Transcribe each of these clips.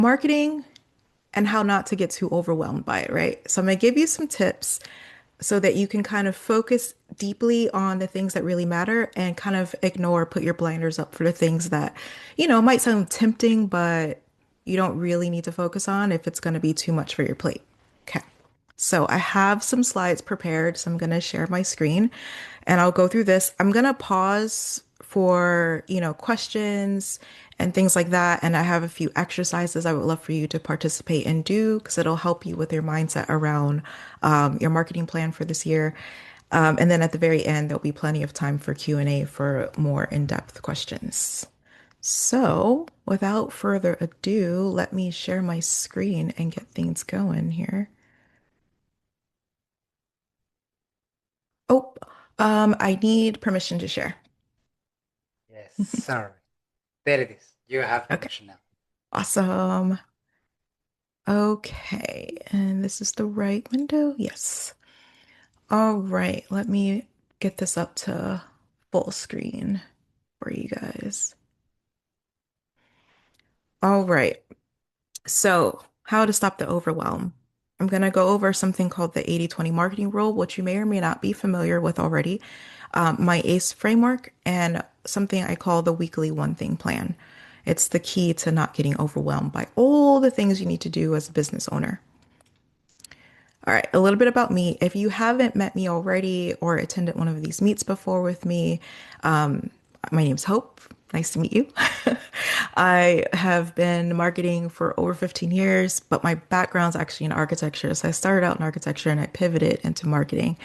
Marketing and how not to get too overwhelmed by it, right? So I'm going to give you some tips so that you can kind of focus deeply on the things that really matter and kind of ignore, put your blinders up for the things that, might sound tempting, but you don't really need to focus on if it's going to be too much for your plate. Okay. So I have some slides prepared, so I'm going to share my screen and I'll go through this. I'm going to pause for, questions and things like that. And I have a few exercises I would love for you to participate and do because it'll help you with your mindset around your marketing plan for this year. And then at the very end, there'll be plenty of time for Q&A for more in-depth questions. So without further ado, let me share my screen and get things going here. Oh, I need permission to share. Yes, sorry. There it is. You have Okay, permission now. awesome. Okay, and this is the right window. Yes. All right, let me get this up to full screen for you guys. All right, so how to stop the overwhelm. I'm going to go over something called the 80/20 marketing rule, which you may or may not be familiar with already, my ACE framework, and something I call the weekly one thing plan. It's the key to not getting overwhelmed by all the things you need to do as a business owner. All right, a little bit about me. If you haven't met me already or attended one of these meets before with me, um, my name's Hope. Nice to meet you. I have been marketing for over 15 years, but my background's actually in architecture. So I started out in architecture and I pivoted into marketing.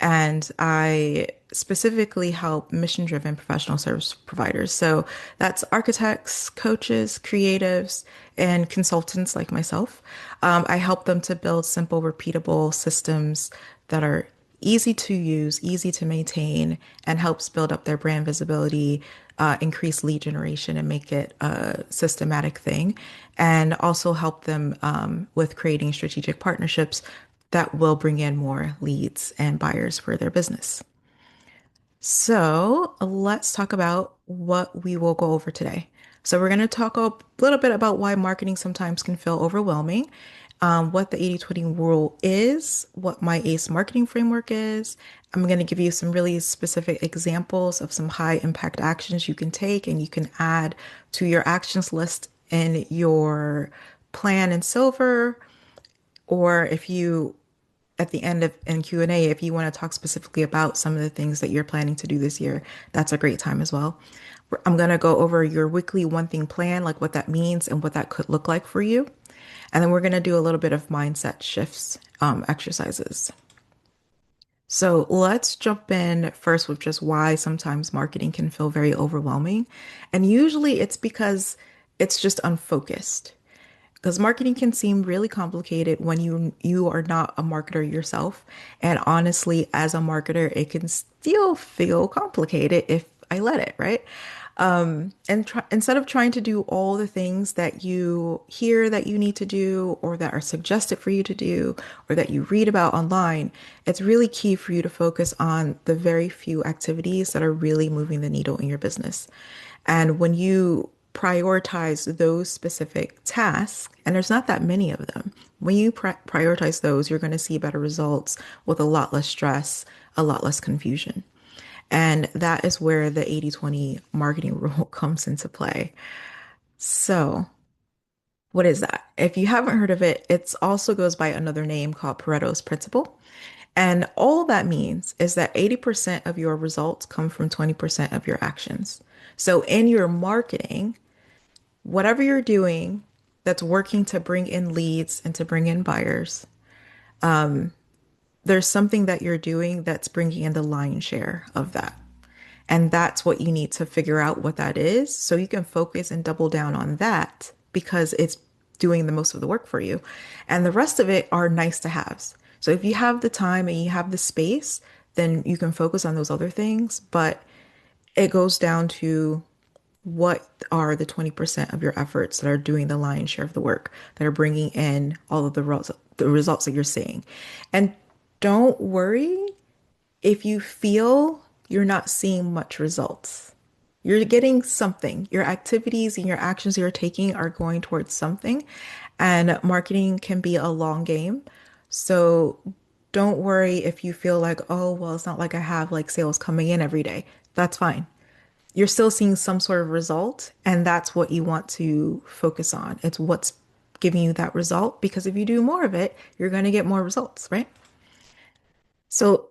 And I specifically help mission-driven professional service providers. So that's architects, coaches, creatives, and consultants like myself. I help them to build simple, repeatable systems that are easy to use, easy to maintain, and helps build up their brand visibility, increase lead generation, and make it a systematic thing. And also help them with creating strategic partnerships that will bring in more leads and buyers for their business. So let's talk about what we will go over today. So we're going to talk a little bit about why marketing sometimes can feel overwhelming, what the 80/20 rule is, what my ACE marketing framework is. I'm going to give you some really specific examples of some high impact actions you can take and you can add to your actions list in your plan in Silver, or if you at the end of in Q&A, if you want to talk specifically about some of the things that you're planning to do this year, that's a great time as well. I'm going to go over your weekly one thing plan, like what that means and what that could look like for you. And then we're going to do a little bit of mindset shifts exercises. So let's jump in first with just why sometimes marketing can feel very overwhelming. And usually it's because it's just unfocused. Because marketing can seem really complicated when you are not a marketer yourself. And honestly, as a marketer, it can still feel complicated if I let it, right? And instead of trying to do all the things that you hear that you need to do or that are suggested for you to do or that you read about online, it's really key for you to focus on the very few activities that are really moving the needle in your business. And when you prioritize those specific tasks, and there's not that many of them, when you prioritize those, you're going to see better results with a lot less stress, a lot less confusion. And that is where the 80/20 marketing rule comes into play. So, what is that? If you haven't heard of it, it also goes by another name called Pareto's Principle. And all that means is that 80% of your results come from 20% of your actions. So, in your marketing, whatever you're doing that's working to bring in leads and to bring in buyers, there's something that you're doing that's bringing in the lion's share of that. And that's what you need to figure out what that is so you can focus and double down on that because it's doing the most of the work for you. And the rest of it are nice to haves. So if you have the time and you have the space, then you can focus on those other things. But it goes down to what are the 20% of your efforts that are doing the lion's share of the work, that are bringing in all of the results that you're seeing. And don't worry if you feel you're not seeing much results. You're getting something. Your activities and your actions you're taking are going towards something. And marketing can be a long game. So don't worry if you feel like, oh, well, it's not like I have like sales coming in every day. That's fine. You're still seeing some sort of result, and that's what you want to focus on. It's what's giving you that result because if you do more of it, you're going to get more results, right? So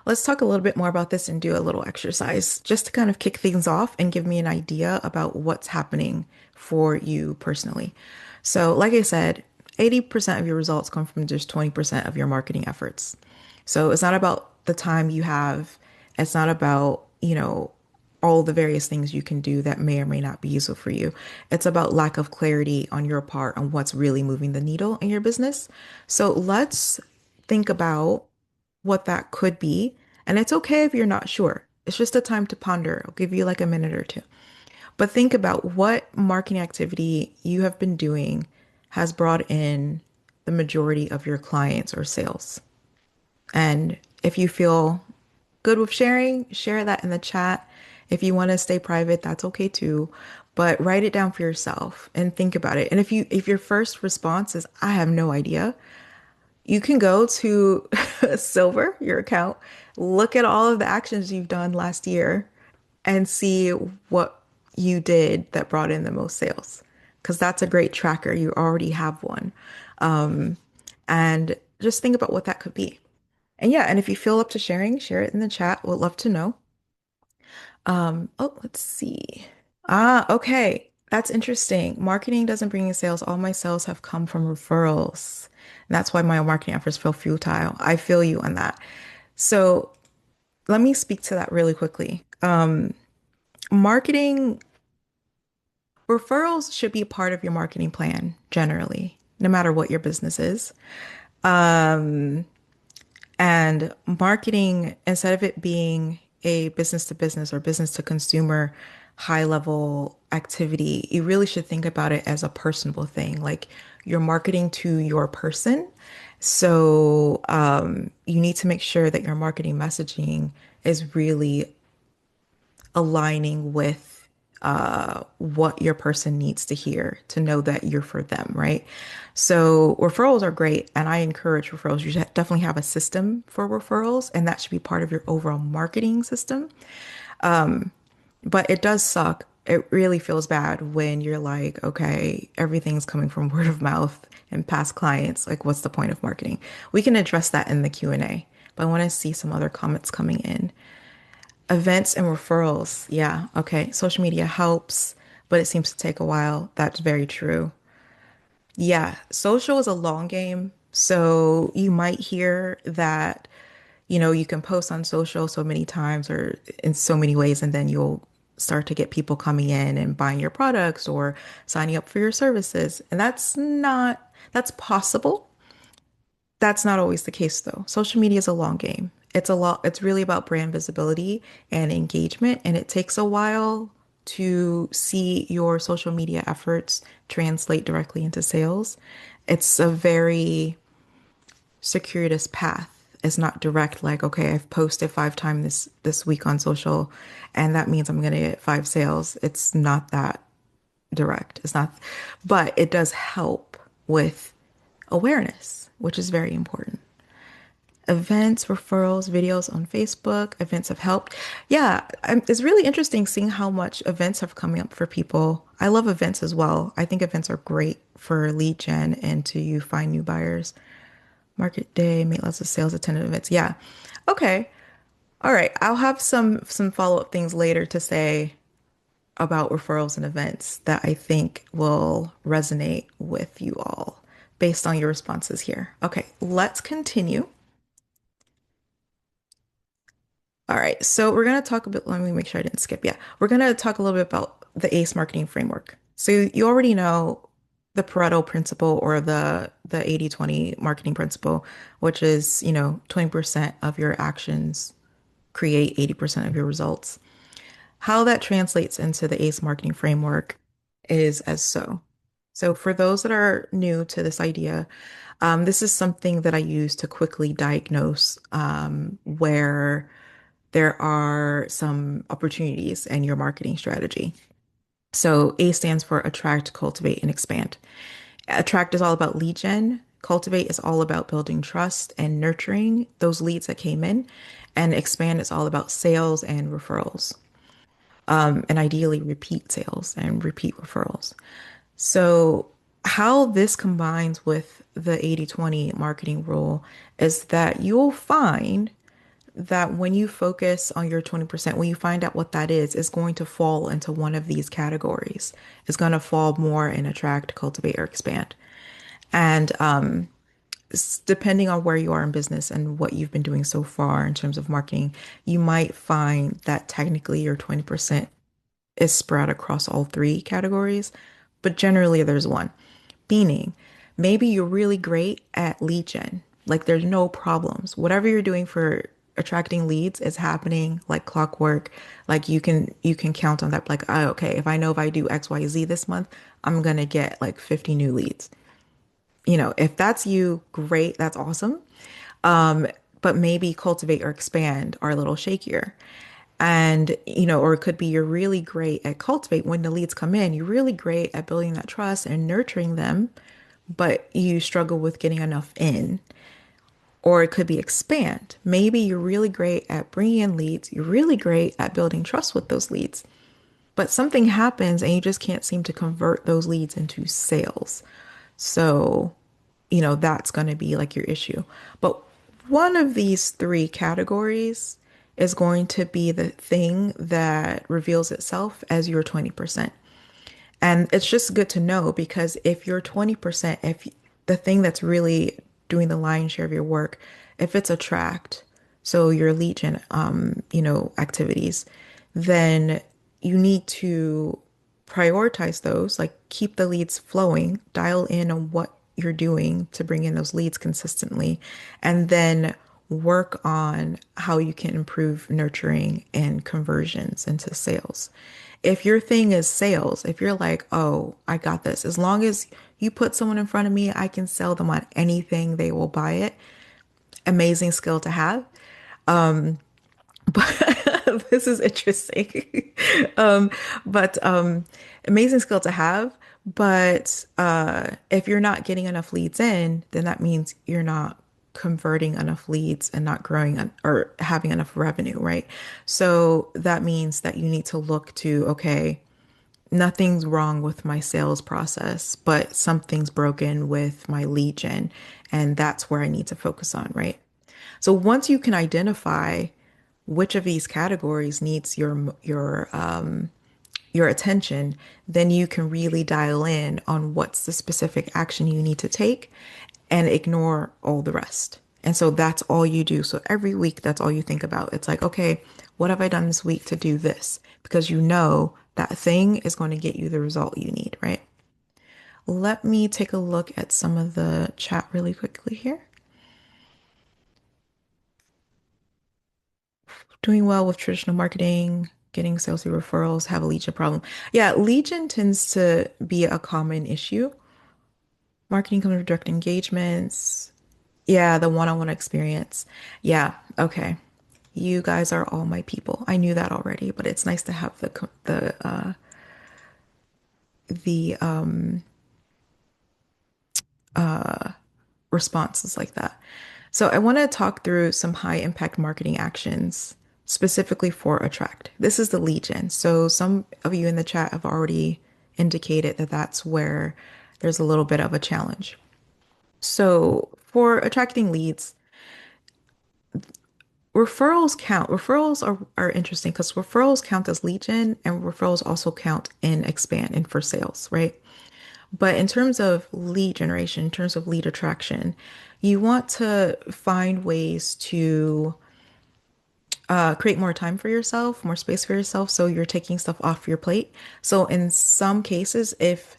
let's talk a little bit more about this and do a little exercise just to kind of kick things off and give me an idea about what's happening for you personally. So, like I said, 80% of your results come from just 20% of your marketing efforts. So, it's not about the time you have, it's not about, all the various things you can do that may or may not be useful for you. It's about lack of clarity on your part on what's really moving the needle in your business. So, let's think about what that could be. And it's okay if you're not sure. It's just a time to ponder. I'll give you like a minute or two. But think about what marketing activity you have been doing has brought in the majority of your clients or sales. And if you feel good with sharing, share that in the chat. If you want to stay private, that's okay too. But write it down for yourself and think about it. And if your first response is, I have no idea, you can go to Silver, your account, look at all of the actions you've done last year and see what you did that brought in the most sales. Because that's a great tracker. You already have one. And just think about what that could be. And yeah, and if you feel up to sharing, share it in the chat. We'd love to know. Oh, let's see. Ah, okay. That's interesting. Marketing doesn't bring in sales. All my sales have come from referrals. And that's why my marketing efforts feel futile. I feel you on that. So let me speak to that really quickly. Marketing referrals should be a part of your marketing plan generally, no matter what your business is. And marketing, instead of it being a business to business or business to consumer high level activity, you really should think about it as a personable thing. Like you're marketing to your person. So you need to make sure that your marketing messaging is really aligning with what your person needs to hear to know that you're for them, right? So referrals are great, and I encourage referrals. You should definitely have a system for referrals, and that should be part of your overall marketing system. But it does suck. It really feels bad when you're like, okay, everything's coming from word of mouth and past clients. Like, what's the point of marketing? We can address that in the Q&A, but I want to see some other comments coming in. Events and referrals. Yeah, okay. Social media helps, but it seems to take a while. That's very true. Yeah, social is a long game. So you might hear that, you can post on social so many times or in so many ways, and then you'll start to get people coming in and buying your products or signing up for your services. And that's possible. That's not always the case though. Social media is a long game. It's really about brand visibility and engagement, and it takes a while to see your social media efforts translate directly into sales. It's a very circuitous path. It's not direct, like, okay, I've posted 5 times this week on social, and that means I'm gonna get 5 sales. It's not that direct. It's not, but it does help with awareness, which is very important. Events, referrals, videos on Facebook, events have helped. Yeah, it's really interesting seeing how much events have come up for people. I love events as well. I think events are great for lead gen and to you find new buyers. Market day, make lots of sales, attended events. Yeah. Okay. All right. I'll have some follow-up things later to say about referrals and events that I think will resonate with you all based on your responses here. Okay, let's continue. All right, so we're going to talk a bit. Let me make sure I didn't skip. Yeah, we're going to talk a little bit about the ACE marketing framework. So you already know the Pareto principle or the 80/20 marketing principle, which is, 20% of your actions create 80% of your results. How that translates into the ACE marketing framework is as so. So, for those that are new to this idea, this is something that I use to quickly diagnose where there are some opportunities in your marketing strategy. So A stands for attract, cultivate, and expand. Attract is all about lead gen. Cultivate is all about building trust and nurturing those leads that came in. And expand is all about sales and referrals, and ideally repeat sales and repeat referrals. So, how this combines with the 80/20 marketing rule is that you'll find that when you focus on your 20%, when you find out what that is, it's going to fall into one of these categories. It's going to fall more in attract, cultivate, or expand. And depending on where you are in business and what you've been doing so far in terms of marketing, you might find that technically your 20% is spread across all three categories, but generally there's one. Meaning, maybe you're really great at lead gen. Like there's no problems. Whatever you're doing for attracting leads is happening like clockwork. Like you can count on that. Like, oh, okay, if I know if I do XYZ this month, I'm gonna get like 50 new leads. If that's you, great, that's awesome. Um, but maybe cultivate or expand are a little shakier. And, or it could be you're really great at cultivate when the leads come in, you're really great at building that trust and nurturing them, but you struggle with getting enough in. Or it could be expand. Maybe you're really great at bringing in leads, you're really great at building trust with those leads, but something happens and you just can't seem to convert those leads into sales. So, that's going to be like your issue. But one of these three categories is going to be the thing that reveals itself as your 20%. And it's just good to know because if you're 20%, if the thing that's really doing the lion's share of your work, if it's attract, so your lead gen, activities, then you need to prioritize those, like keep the leads flowing, dial in on what you're doing to bring in those leads consistently, and then work on how you can improve nurturing and conversions into sales. If your thing is sales, if you're like, oh, I got this, as long as you put someone in front of me, I can sell them on anything, they will buy it. Amazing skill to have. But this is interesting. um, but amazing skill to have. But if you're not getting enough leads in, then that means you're not converting enough leads and not growing or having enough revenue, right? So that means that you need to look to, okay, nothing's wrong with my sales process, but something's broken with my lead gen, and that's where I need to focus on, right? So once you can identify which of these categories needs your attention, then you can really dial in on what's the specific action you need to take and ignore all the rest. And so that's all you do. So every week, that's all you think about. It's like, okay, what have I done this week to do this? Because you know that thing is going to get you the result you need, right? Let me take a look at some of the chat really quickly here. Doing well with traditional marketing, getting sales through referrals, have a legion problem. Yeah, legion tends to be a common issue. Marketing comes with direct engagements. Yeah, the one-on-one experience. Yeah, okay. You guys are all my people. I knew that already, but it's nice to have the responses like that. So I want to talk through some high impact marketing actions specifically for Attract. This is the lead gen. So some of you in the chat have already indicated that that's where there's a little bit of a challenge. So for attracting leads, referrals count. Referrals are interesting because referrals count as lead gen and referrals also count in expand and for sales, right? But in terms of lead generation, in terms of lead attraction, you want to find ways to create more time for yourself, more space for yourself, so you're taking stuff off your plate. So in some cases, if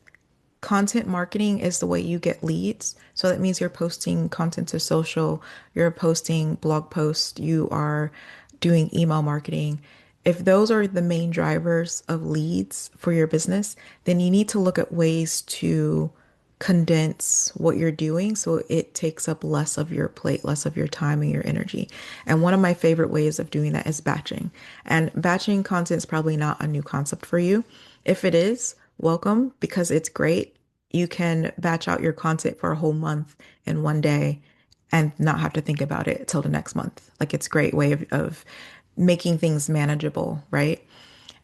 content marketing is the way you get leads, so that means you're posting content to social, you're posting blog posts, you are doing email marketing. If those are the main drivers of leads for your business, then you need to look at ways to condense what you're doing so it takes up less of your plate, less of your time and your energy. And one of my favorite ways of doing that is batching. And batching content is probably not a new concept for you. If it is, welcome because it's great. You can batch out your content for a whole month in one day and not have to think about it till the next month. Like it's a great way of making things manageable, right?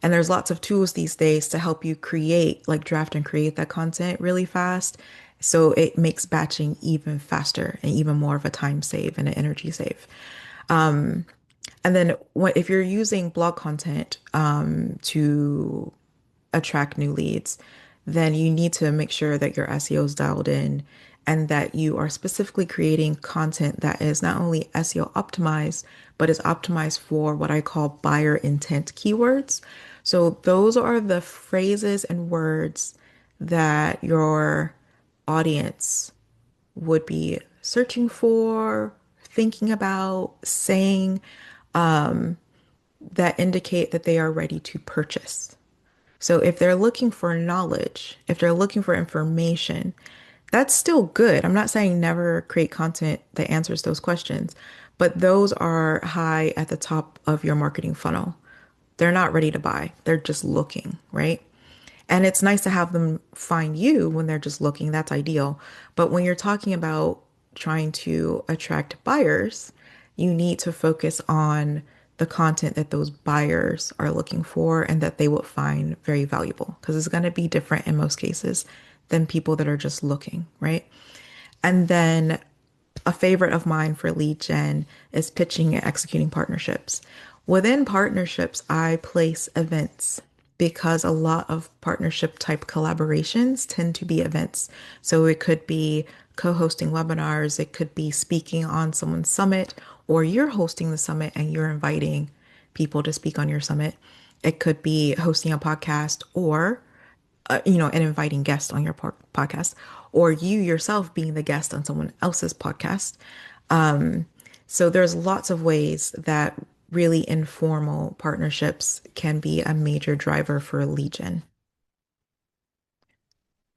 And there's lots of tools these days to help you create, like draft and create that content really fast. So it makes batching even faster and even more of a time save and an energy save. And then if you're using blog content to attract new leads, then you need to make sure that your SEO is dialed in and that you are specifically creating content that is not only SEO optimized, but is optimized for what I call buyer intent keywords. So those are the phrases and words that your audience would be searching for, thinking about, saying that indicate that they are ready to purchase. So if they're looking for knowledge, if they're looking for information, that's still good. I'm not saying never create content that answers those questions, but those are high at the top of your marketing funnel. They're not ready to buy. They're just looking, right? And it's nice to have them find you when they're just looking. That's ideal. But when you're talking about trying to attract buyers, you need to focus on the content that those buyers are looking for and that they will find very valuable because it's going to be different in most cases than people that are just looking, right? And then a favorite of mine for lead gen is pitching and executing partnerships. Within partnerships, I place events because a lot of partnership type collaborations tend to be events. So it could be co-hosting webinars, it could be speaking on someone's summit, or you're hosting the summit and you're inviting people to speak on your summit. It could be hosting a podcast or and inviting guests on your podcast, or you yourself being the guest on someone else's podcast. So there's lots of ways that really informal partnerships can be a major driver for lead gen.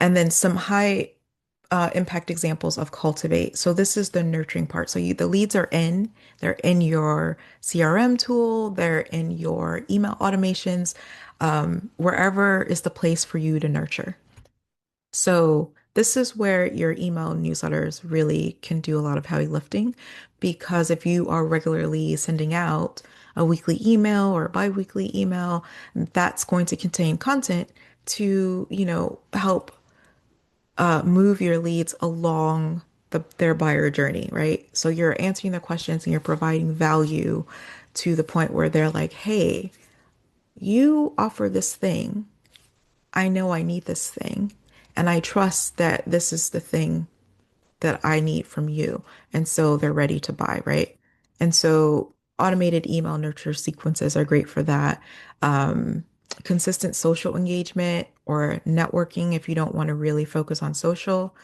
And then some high impact examples of Cultivate. So this is the nurturing part. So the leads are they're in your CRM tool, they're in your email automations, wherever is the place for you to nurture. So this is where your email newsletters really can do a lot of heavy lifting because if you are regularly sending out a weekly email or a bi-weekly email, that's going to contain content to, help move your leads along their buyer journey, right? So you're answering their questions and you're providing value to the point where they're like, hey, you offer this thing. I know I need this thing, and I trust that this is the thing that I need from you. And so they're ready to buy, right? And so automated email nurture sequences are great for that. Um, Consistent social engagement or networking if you don't want to really focus on social.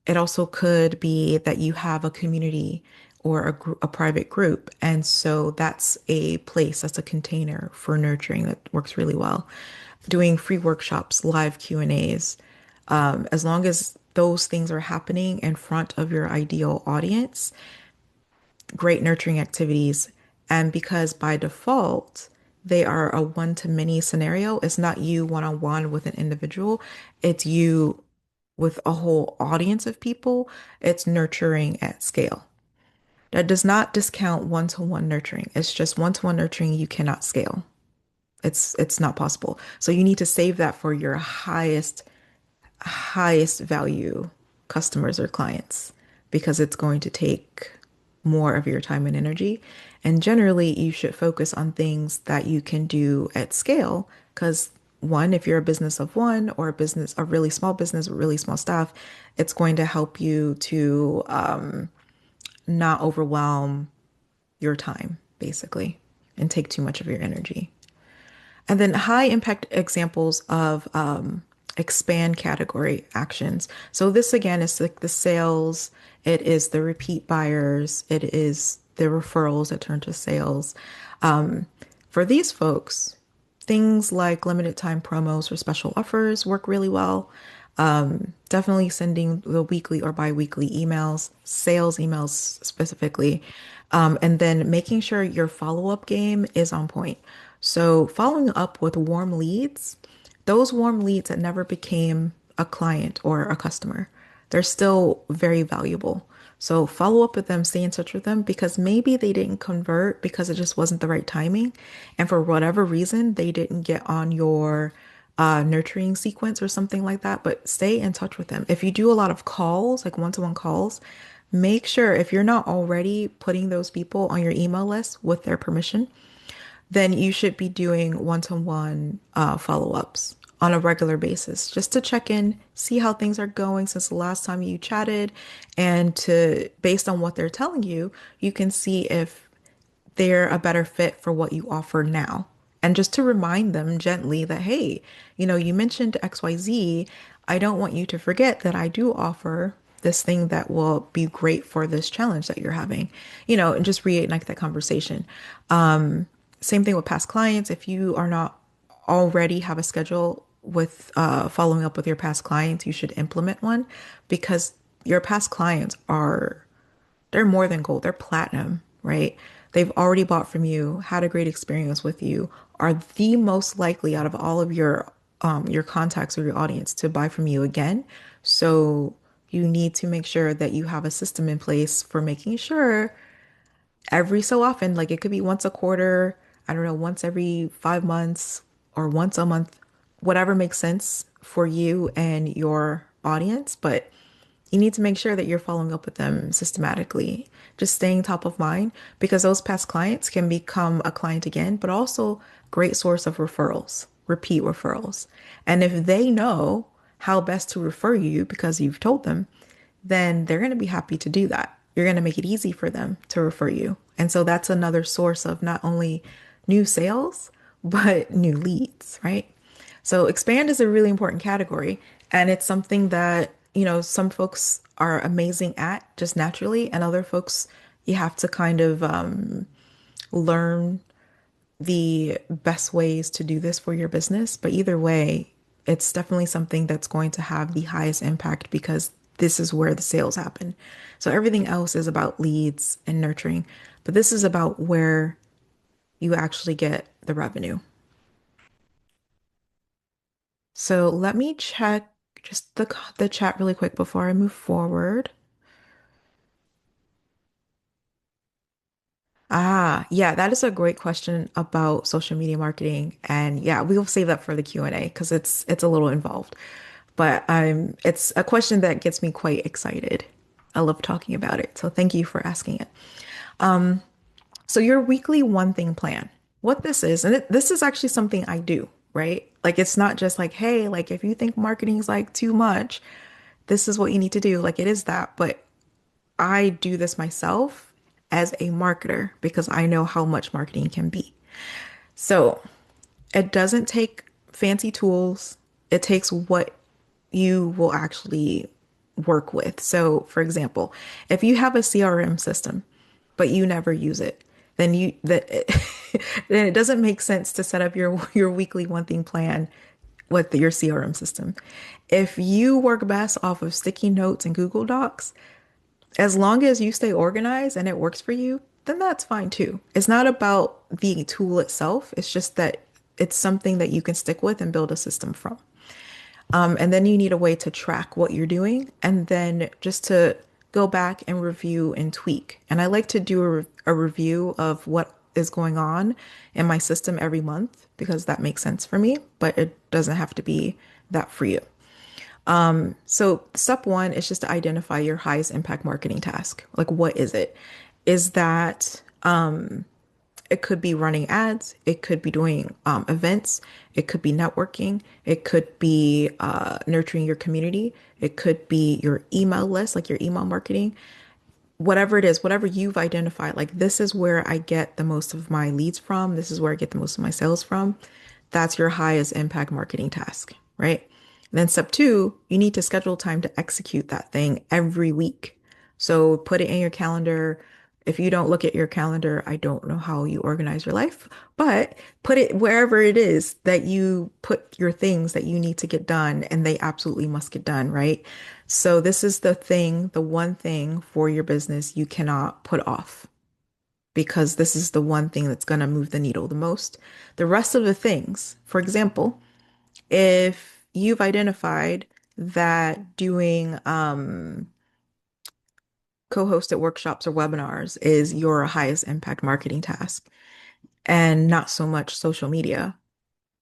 It also could be that you have a community or a private group. And so that's a place, that's a container for nurturing that works really well. Doing free workshops, live Q&As, as long as those things are happening in front of your ideal audience, great nurturing activities. And because by default, they are a one-to-many scenario, it's not you one-on-one with an individual, it's you with a whole audience of people, it's nurturing at scale. That does not discount one-to-one nurturing. It's just one-to-one nurturing you cannot scale. It's not possible. So you need to save that for your highest value customers or clients because it's going to take more of your time and energy. And generally, you should focus on things that you can do at scale because one, if you're a business of one or a really small business with really small staff, it's going to help you to not overwhelm your time, basically, and take too much of your energy. And then high impact examples of expand category actions. So this again is like the sales, it is the repeat buyers, it is the referrals that turn to sales. For these folks, things like limited time promos or special offers work really well. Definitely sending the weekly or bi-weekly emails, sales emails specifically, and then making sure your follow-up game is on point. So following up with warm leads, those warm leads that never became a client or a customer, they're still very valuable. So follow up with them, stay in touch with them because maybe they didn't convert because it just wasn't the right timing. And for whatever reason, they didn't get on your nurturing sequence or something like that. But stay in touch with them. If you do a lot of calls, like one-to-one calls, make sure if you're not already putting those people on your email list with their permission, then you should be doing one-to-one follow-ups on a regular basis just to check in, see how things are going since the last time you chatted, and to, based on what they're telling you, you can see if they're a better fit for what you offer now. And just to remind them gently that, hey, you mentioned XYZ. I don't want you to forget that I do offer this thing that will be great for this challenge that you're having, and just reignite that conversation. Same thing with past clients. If you are not already have a schedule with following up with your past clients, you should implement one because your past clients they're more than gold. They're platinum, right? They've already bought from you, had a great experience with you, are the most likely out of all of your contacts or your audience to buy from you again. So you need to make sure that you have a system in place for making sure every so often, like it could be once a quarter, I don't know, once every 5 months or once a month, whatever makes sense for you and your audience. But you need to make sure that you're following up with them systematically, just staying top of mind because those past clients can become a client again, but also great source of referrals, repeat referrals. And if they know how best to refer you because you've told them, then they're going to be happy to do that. You're going to make it easy for them to refer you. And so that's another source of not only new sales, but new leads, right? So expand is a really important category. And it's something that, some folks are amazing at just naturally, and other folks, you have to kind of learn the best ways to do this for your business. But either way, it's definitely something that's going to have the highest impact because this is where the sales happen. So everything else is about leads and nurturing, but this is about where you actually get the revenue. So let me check just the chat really quick before I move forward. Ah, yeah, that is a great question about social media marketing. And yeah, we'll save that for the Q&A because it's a little involved. But it's a question that gets me quite excited. I love talking about it. So thank you for asking it. So your weekly one thing plan, what this is, and this is actually something I do, right? Like it's not just like, hey, like if you think marketing is like too much, this is what you need to do. Like it is that, but I do this myself as a marketer because I know how much marketing can be. So it doesn't take fancy tools. It takes what you will actually work with. So, for example, if you have a CRM system, but you never use it, then then it doesn't make sense to set up your weekly one thing plan with your CRM system. If you work best off of sticky notes and Google Docs, as long as you stay organized and it works for you, then that's fine too. It's not about the tool itself. It's just that it's something that you can stick with and build a system from. And then you need a way to track what you're doing and then just to go back and review and tweak. And I like to do a review of what is going on in my system every month because that makes sense for me, but it doesn't have to be that for you. So step one is just to identify your highest impact marketing task. Like, what is it? Is that it could be running ads, it could be doing events, it could be networking, it could be nurturing your community, it could be your email list, like your email marketing, whatever it is, whatever you've identified, like this is where I get the most of my leads from, this is where I get the most of my sales from. That's your highest impact marketing task, right? And then step two, you need to schedule time to execute that thing every week. So put it in your calendar. If you don't look at your calendar, I don't know how you organize your life, but put it wherever it is that you put your things that you need to get done, and they absolutely must get done, right? So this is the thing, the one thing for your business you cannot put off because this is the one thing that's going to move the needle the most. The rest of the things, for example, if you've identified that doing co-hosted workshops or webinars is your highest impact marketing task and not so much social media,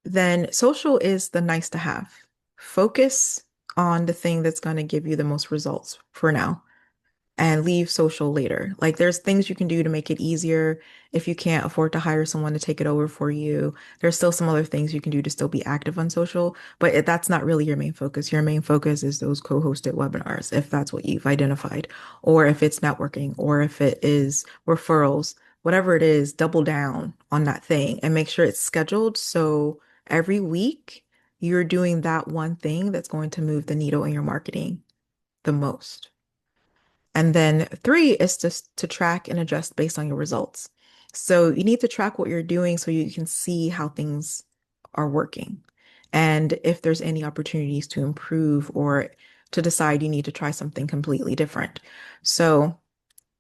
then social is the nice to have. Focus on the thing that's going to give you the most results for now and leave social later. Like there's things you can do to make it easier if you can't afford to hire someone to take it over for you. There's still some other things you can do to still be active on social, but that's not really your main focus. Your main focus is those co-hosted webinars, if that's what you've identified, or if it's networking, or if it is referrals, whatever it is, double down on that thing and make sure it's scheduled. So every week you're doing that one thing that's going to move the needle in your marketing the most. And then three is just to track and adjust based on your results. So you need to track what you're doing so you can see how things are working and if there's any opportunities to improve or to decide you need to try something completely different. So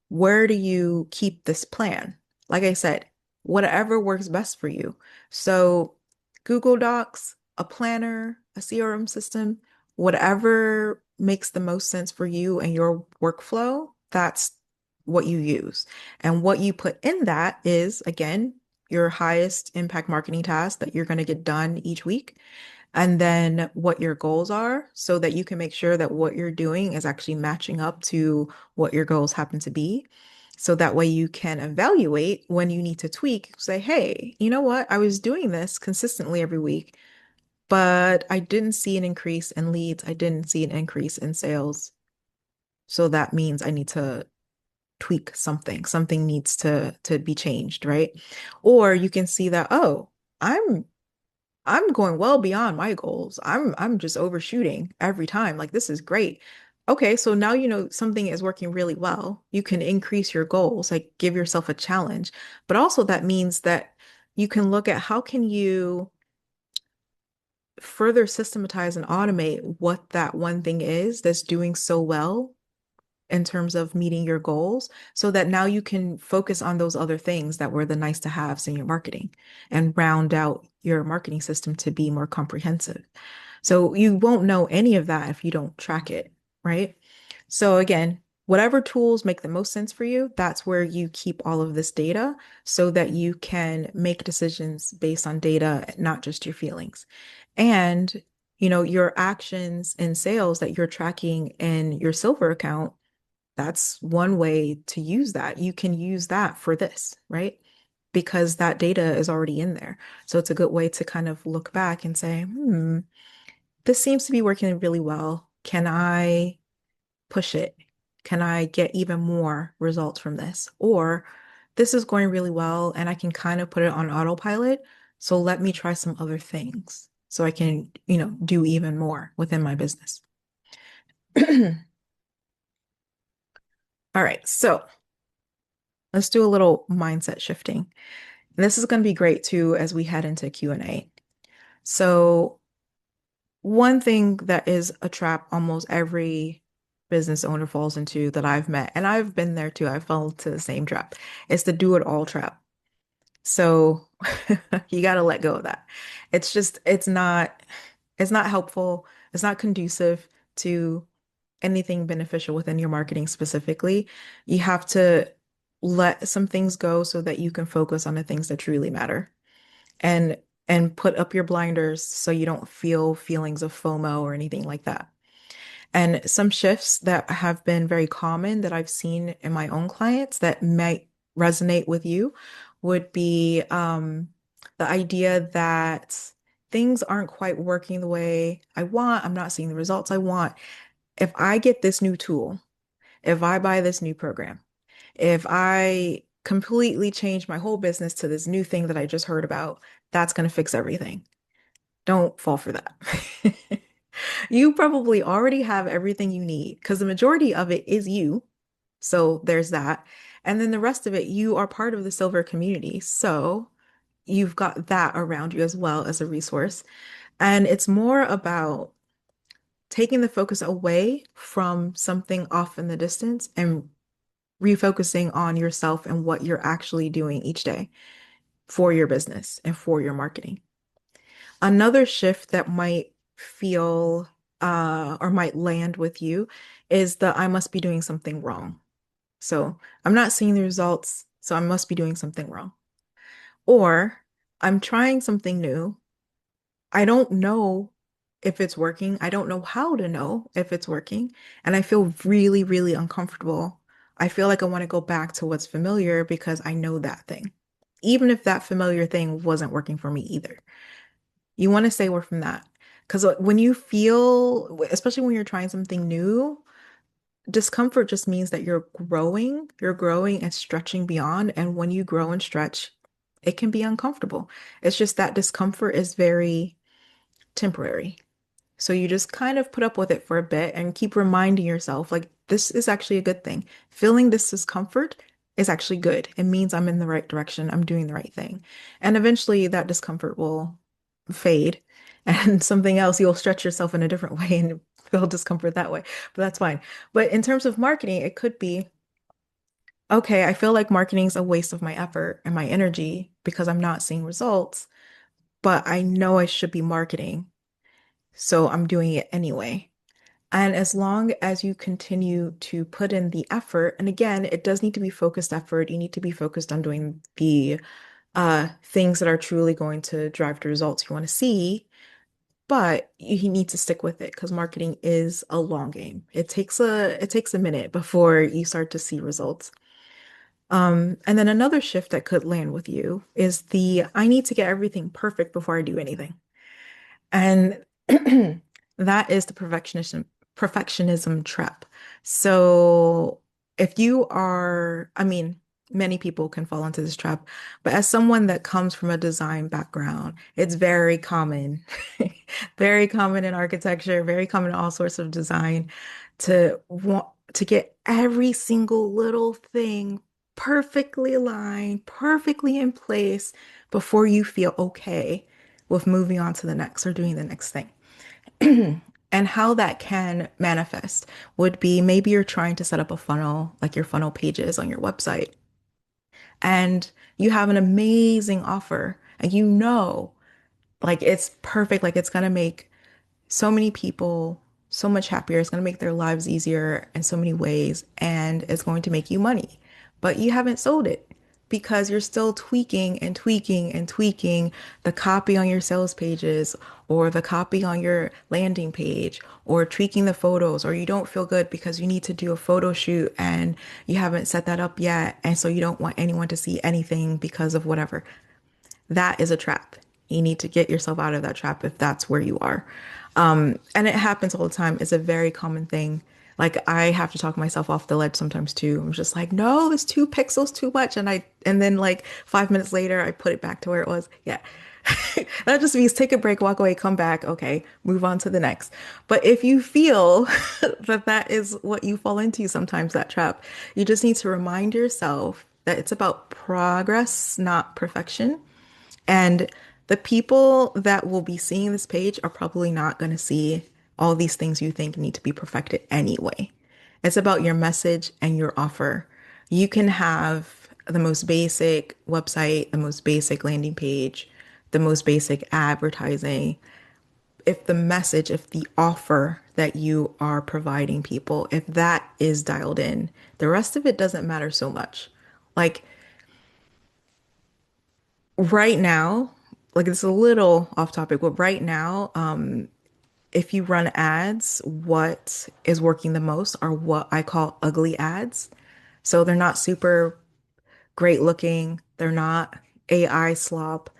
where do you keep this plan? Like I said, whatever works best for you. So, Google Docs, a planner, a CRM system, whatever makes the most sense for you and your workflow, that's what you use. And what you put in that is, again, your highest impact marketing task that you're going to get done each week and then what your goals are so that you can make sure that what you're doing is actually matching up to what your goals happen to be. So that way you can evaluate when you need to tweak, say, hey, you know what? I was doing this consistently every week, but I didn't see an increase in leads. I didn't see an increase in sales. So that means I need to tweak something. Something needs to be changed, right? Or you can see that, oh, I'm I'm going well beyond my goals. I'm just overshooting every time. Like this is great. Okay, so now you know something is working really well. You can increase your goals, like give yourself a challenge. But also that means that you can look at how can you further systematize and automate what that one thing is that's doing so well in terms of meeting your goals so that now you can focus on those other things that were the nice to haves in your marketing and round out your marketing system to be more comprehensive. So you won't know any of that if you don't track it, right? So again, whatever tools make the most sense for you, that's where you keep all of this data so that you can make decisions based on data, not just your feelings. And your actions in sales that you're tracking in your silver account, that's one way to use that. You can use that for this, right? Because that data is already in there. So it's a good way to kind of look back and say, this seems to be working really well. Can I push it? Can I get even more results from this? Or this is going really well and I can kind of put it on autopilot. So let me try some other things so I can, do even more within my business. All right. So let's do a little mindset shifting. And this is going to be great too as we head into Q&A. So one thing that is a trap almost every business owner falls into that I've met, and I've been there too, I fell into the same trap, is the do it all trap. So you got to let go of that. It's not helpful. It's not conducive to anything beneficial within your marketing specifically. You have to let some things go so that you can focus on the things that truly matter and put up your blinders so you don't feel feelings of FOMO or anything like that. And some shifts that have been very common that I've seen in my own clients that might resonate with you would be the idea that things aren't quite working the way I want. I'm not seeing the results I want. If I get this new tool, if I buy this new program, if I completely change my whole business to this new thing that I just heard about, that's going to fix everything. Don't fall for that. You probably already have everything you need because the majority of it is you. So there's that. And then the rest of it, you are part of the silver community. So you've got that around you as well as a resource. And it's more about taking the focus away from something off in the distance and refocusing on yourself and what you're actually doing each day for your business and for your marketing. Another shift that might feel or might land with you is the I must be doing something wrong. So I'm not seeing the results, so I must be doing something wrong. Or I'm trying something new. I don't know if it's working. I don't know how to know if it's working. And I feel really, really uncomfortable. I feel like I want to go back to what's familiar because I know that thing, even if that familiar thing wasn't working for me either. You want to stay away from that. Because when you feel, especially when you're trying something new, discomfort just means that you're growing and stretching beyond. And when you grow and stretch, it can be uncomfortable. It's just that discomfort is very temporary. So you just kind of put up with it for a bit and keep reminding yourself, like, this is actually a good thing. Feeling this discomfort is actually good. It means I'm in the right direction. I'm doing the right thing. And eventually that discomfort will fade and something else, you'll stretch yourself in a different way and feel discomfort that way. But that's fine. But in terms of marketing, it could be, okay, I feel like marketing is a waste of my effort and my energy because I'm not seeing results, but I know I should be marketing. So I'm doing it anyway. And as long as you continue to put in the effort, and again, it does need to be focused effort. You need to be focused on doing the things that are truly going to drive the results you want to see, but you need to stick with it because marketing is a long game. It takes a minute before you start to see results. And then another shift that could land with you is the I need to get everything perfect before I do anything. And that is the perfectionism trap. So if you are, I mean, many people can fall into this trap, but as someone that comes from a design background, it's very common, very common in architecture, very common in all sorts of design to want to get every single little thing perfectly aligned, perfectly in place before you feel okay with moving on to the next or doing the next thing. And how that can manifest would be maybe you're trying to set up a funnel, like your funnel pages on your website, and you have an amazing offer, and you know, like it's perfect, like it's gonna make so many people so much happier. It's going to make their lives easier in so many ways, and it's going to make you money. But you haven't sold it because you're still tweaking and tweaking and tweaking the copy on your sales pages or the copy on your landing page or tweaking the photos, or you don't feel good because you need to do a photo shoot and you haven't set that up yet. And so you don't want anyone to see anything because of whatever. That is a trap. You need to get yourself out of that trap if that's where you are. And it happens all the time. It's a very common thing. Like I have to talk myself off the ledge sometimes too. I'm just like, no, it's 2 pixels too much. And then like 5 minutes later, I put it back to where it was. Yeah. That just means take a break, walk away, come back. Okay, move on to the next. But if you feel that that is what you fall into sometimes, that trap, you just need to remind yourself that it's about progress, not perfection. And the people that will be seeing this page are probably not going to see all these things you think need to be perfected anyway. It's about your message and your offer. You can have the most basic website, the most basic landing page, the most basic advertising. If the message, if the offer that you are providing people, if that is dialed in, the rest of it doesn't matter so much. Like right now, like it's a little off topic, but right now, if you run ads, what is working the most are what I call ugly ads. So they're not super great looking. They're not AI slop.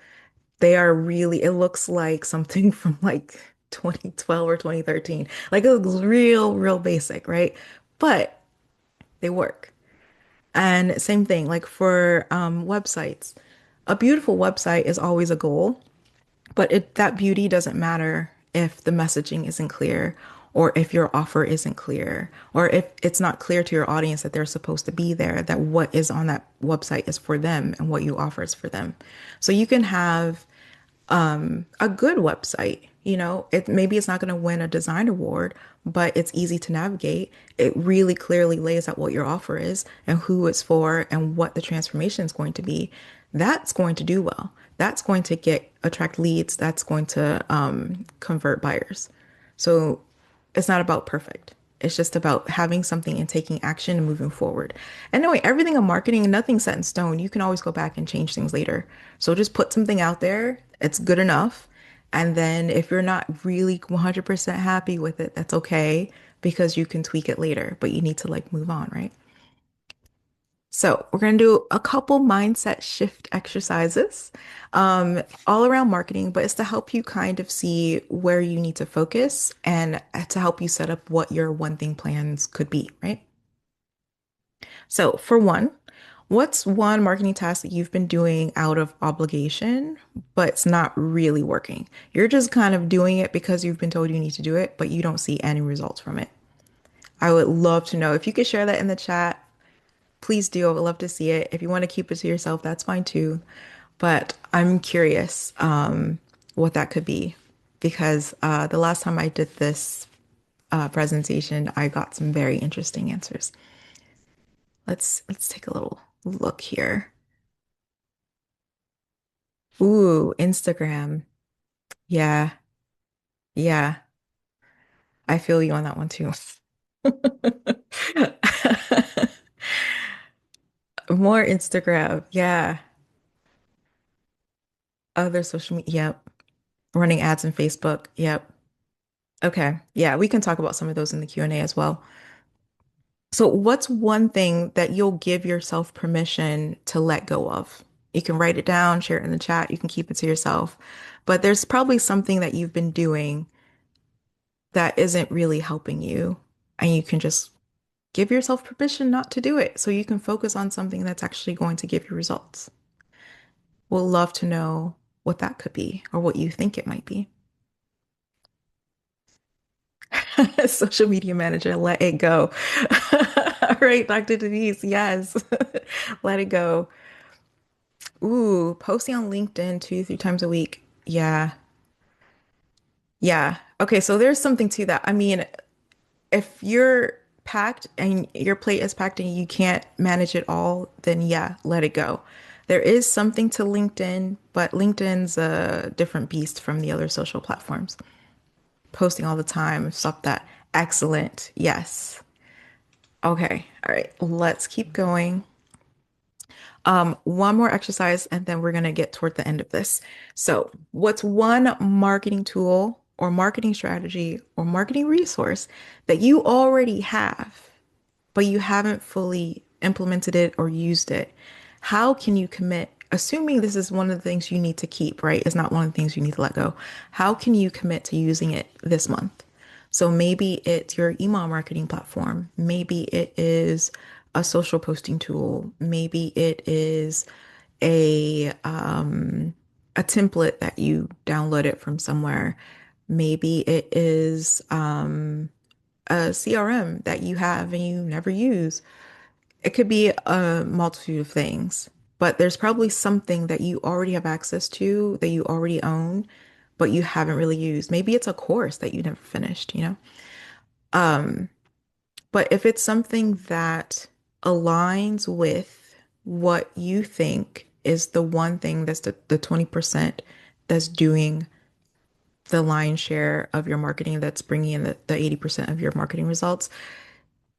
They are really, it looks like something from like 2012 or 2013. Like it looks real, real basic, right? But they work. And same thing, like for websites, a beautiful website is always a goal. But that beauty doesn't matter if the messaging isn't clear or if your offer isn't clear, or if it's not clear to your audience that they're supposed to be there, that what is on that website is for them and what you offer is for them. So you can have a good website. Maybe it's not going to win a design award, but it's easy to navigate. It really clearly lays out what your offer is and who it's for and what the transformation is going to be. That's going to do well. That's going to get attract leads. That's going to convert buyers. So it's not about perfect. It's just about having something and taking action and moving forward. And knowing everything in marketing, nothing's set in stone. You can always go back and change things later. So just put something out there. It's good enough. And then if you're not really 100% happy with it, that's okay because you can tweak it later, but you need to like move on, right? So we're going to do a couple mindset shift exercises, all around marketing, but it's to help you kind of see where you need to focus and to help you set up what your one thing plans could be, right? So for one, what's one marketing task that you've been doing out of obligation, but it's not really working? You're just kind of doing it because you've been told you need to do it, but you don't see any results from it. I would love to know if you could share that in the chat. Please do. I would love to see it. If you want to keep it to yourself, that's fine too. But I'm curious what that could be because the last time I did this presentation, I got some very interesting answers. Let's take a little look here. Ooh, Instagram. Yeah, yeah. I feel you on that one too. More Instagram. Yeah. Other social media. Yep. Running ads in Facebook. Yep. Okay. Yeah, we can talk about some of those in the Q&A as well. So, what's one thing that you'll give yourself permission to let go of? You can write it down, share it in the chat, you can keep it to yourself. But there's probably something that you've been doing that isn't really helping you, and you can just give yourself permission not to do it so you can focus on something that's actually going to give you results. We'll love to know what that could be or what you think it might be. Social media manager, let it go. All right, Dr. Denise, yes. Let it go. Ooh, posting on LinkedIn 2, 3 times a week. Yeah. Yeah. Okay, so there's something to that. I mean, if you're packed and your plate is packed and you can't manage it all, then yeah, let it go. There is something to LinkedIn, but LinkedIn's a different beast from the other social platforms. Posting all the time, stop that. Excellent. Yes. Okay. All right. Let's keep going. One more exercise, and then we're going to get toward the end of this. So, what's one marketing tool or marketing strategy or marketing resource that you already have, but you haven't fully implemented it or used it? How can you commit, assuming this is one of the things you need to keep, right? It's not one of the things you need to let go. How can you commit to using it this month? So maybe it's your email marketing platform. Maybe it is a social posting tool. Maybe it is a template that you downloaded from somewhere. Maybe it is a CRM that you have and you never use. It could be a multitude of things, but there's probably something that you already have access to that you already own, but you haven't really used. Maybe it's a course that you never finished. But if it's something that aligns with what you think is the one thing that's the 20% that's doing the lion's share of your marketing, that's bringing in the 80% of your marketing results,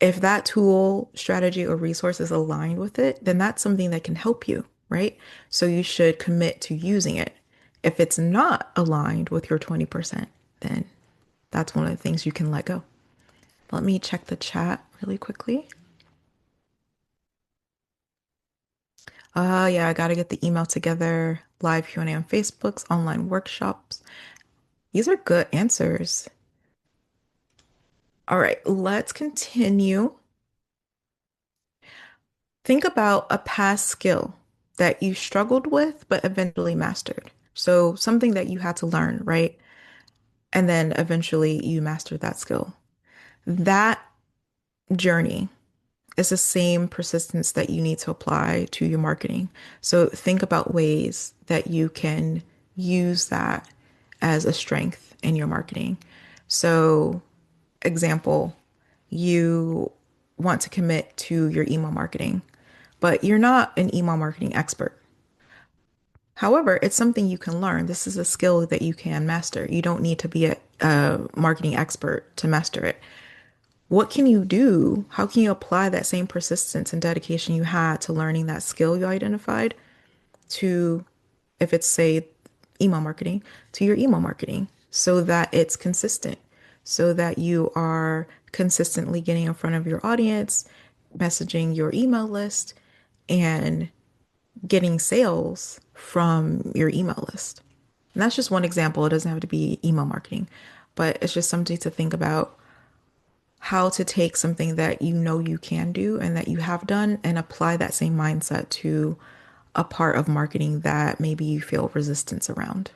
if that tool, strategy, or resource is aligned with it, then that's something that can help you, right? So you should commit to using it. If it's not aligned with your 20%, then that's one of the things you can let go. Let me check the chat really quickly. Yeah, I gotta get the email together. Live Q&A on Facebook's online workshops. These are good answers. All right, let's continue. Think about a past skill that you struggled with but eventually mastered. So something that you had to learn, right? And then eventually you mastered that skill. That journey is the same persistence that you need to apply to your marketing. So think about ways that you can use that as a strength in your marketing. So, example, you want to commit to your email marketing, but you're not an email marketing expert. However, it's something you can learn. This is a skill that you can master. You don't need to be a marketing expert to master it. What can you do? How can you apply that same persistence and dedication you had to learning that skill you identified to, if it's, say, email marketing, to your email marketing so that it's consistent, so that you are consistently getting in front of your audience, messaging your email list, and getting sales from your email list. And that's just one example. It doesn't have to be email marketing, but it's just something to think about how to take something that you know you can do and that you have done and apply that same mindset to a part of marketing that maybe you feel resistance around.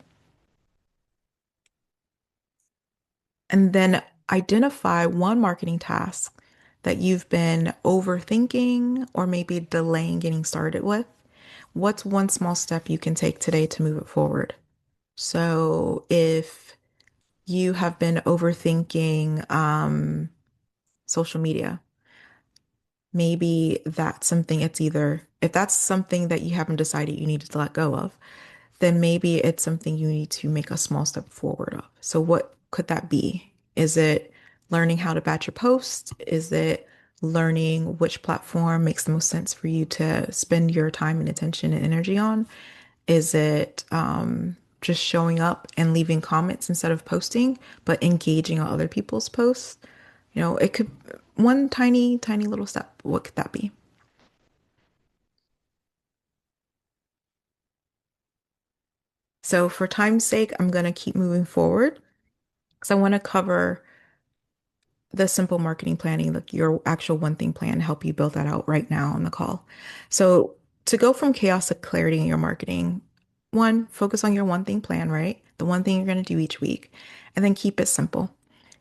And then identify one marketing task that you've been overthinking or maybe delaying getting started with. What's one small step you can take today to move it forward? So if you have been overthinking social media, maybe that's something it's either, if that's something that you haven't decided you need to let go of, then maybe it's something you need to make a small step forward of. So, what could that be? Is it learning how to batch your posts? Is it learning which platform makes the most sense for you to spend your time and attention and energy on? Is it just showing up and leaving comments instead of posting, but engaging on other people's posts? It could one tiny, tiny little step. What could that be? So, for time's sake, I'm going to keep moving forward because I want to cover the simple marketing planning, like your actual one thing plan, help you build that out right now on the call. So, to go from chaos to clarity in your marketing, one, focus on your one thing plan, right? The one thing you're going to do each week, and then keep it simple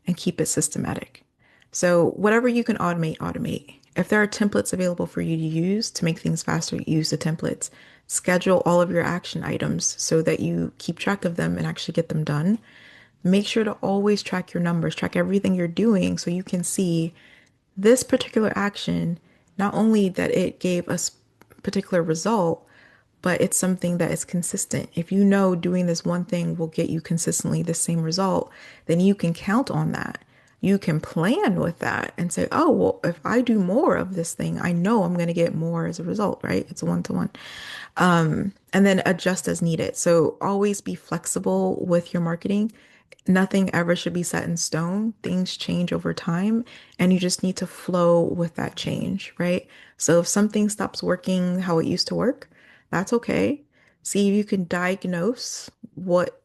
and keep it systematic. So, whatever you can automate, automate. If there are templates available for you to use to make things faster, use the templates. Schedule all of your action items so that you keep track of them and actually get them done. Make sure to always track your numbers, track everything you're doing so you can see this particular action, not only that it gave a particular result, but it's something that is consistent. If you know doing this one thing will get you consistently the same result, then you can count on that. You can plan with that and say, oh, well, if I do more of this thing, I know I'm going to get more as a result, right? It's a one-to-one. And then adjust as needed. So always be flexible with your marketing. Nothing ever should be set in stone. Things change over time, and you just need to flow with that change, right? So if something stops working how it used to work, that's okay. See if you can diagnose what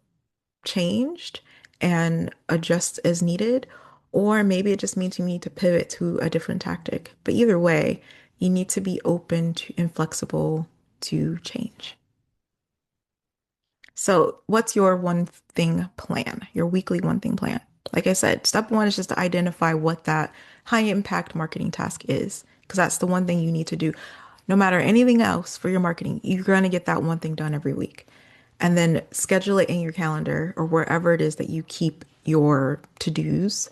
changed and adjust as needed, or maybe it just means you need to pivot to a different tactic. But either way, you need to be open to and flexible to change. So, what's your one thing plan, your weekly one thing plan? Like I said, step one is just to identify what that high impact marketing task is, because that's the one thing you need to do. No matter anything else for your marketing, you're going to get that one thing done every week. And then schedule it in your calendar or wherever it is that you keep your to-dos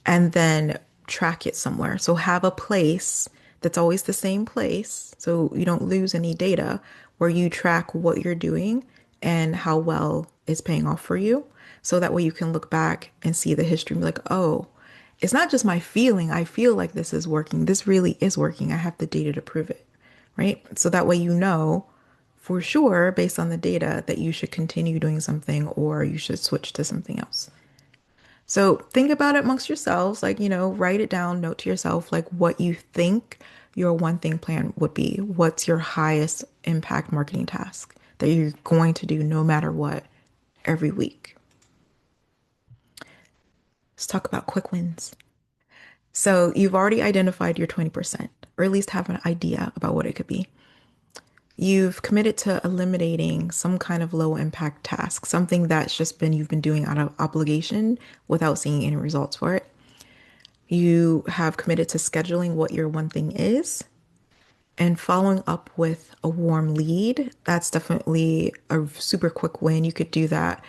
and then track it somewhere. So have a place that's always the same place so you don't lose any data where you track what you're doing and how well it's paying off for you. So that way you can look back and see the history and be like, oh, it's not just my feeling. I feel like this is working. This really is working. I have the data to prove it, right? So that way you know for sure, based on the data, that you should continue doing something or you should switch to something else. So think about it amongst yourselves, like, write it down, note to yourself, like what you think your one thing plan would be. What's your highest impact marketing task that you're going to do no matter what every week? Let's talk about quick wins. So you've already identified your 20%, or at least have an idea about what it could be. You've committed to eliminating some kind of low impact task, something that's just been you've been doing out of obligation without seeing any results for it. You have committed to scheduling what your one thing is and following up with a warm lead. That's definitely a super quick win. You could do that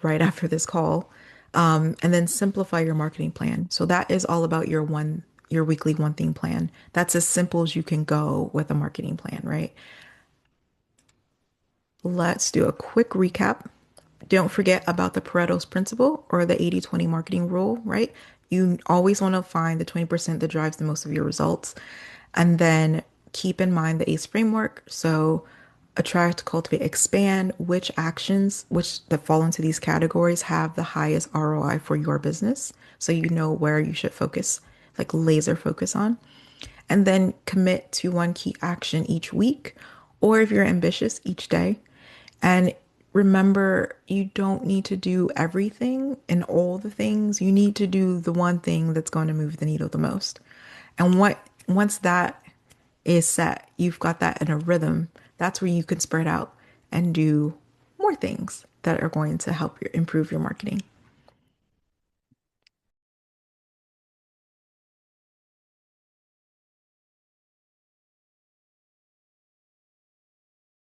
right after this call. And then simplify your marketing plan. So that is all about your weekly one thing plan. That's as simple as you can go with a marketing plan, right? Let's do a quick recap. Don't forget about the Pareto's principle or the 80-20 marketing rule, right? You always want to find the 20% that drives the most of your results. And then keep in mind the ACE framework. So attract, cultivate, expand, which actions, which that fall into these categories have the highest ROI for your business. So you know where you should focus, like laser focus on. And then commit to one key action each week, or if you're ambitious, each day. And remember, you don't need to do everything and all the things. You need to do the one thing that's going to move the needle the most. And once that is set, you've got that in a rhythm. That's where you can spread out and do more things that are going to help you improve your marketing.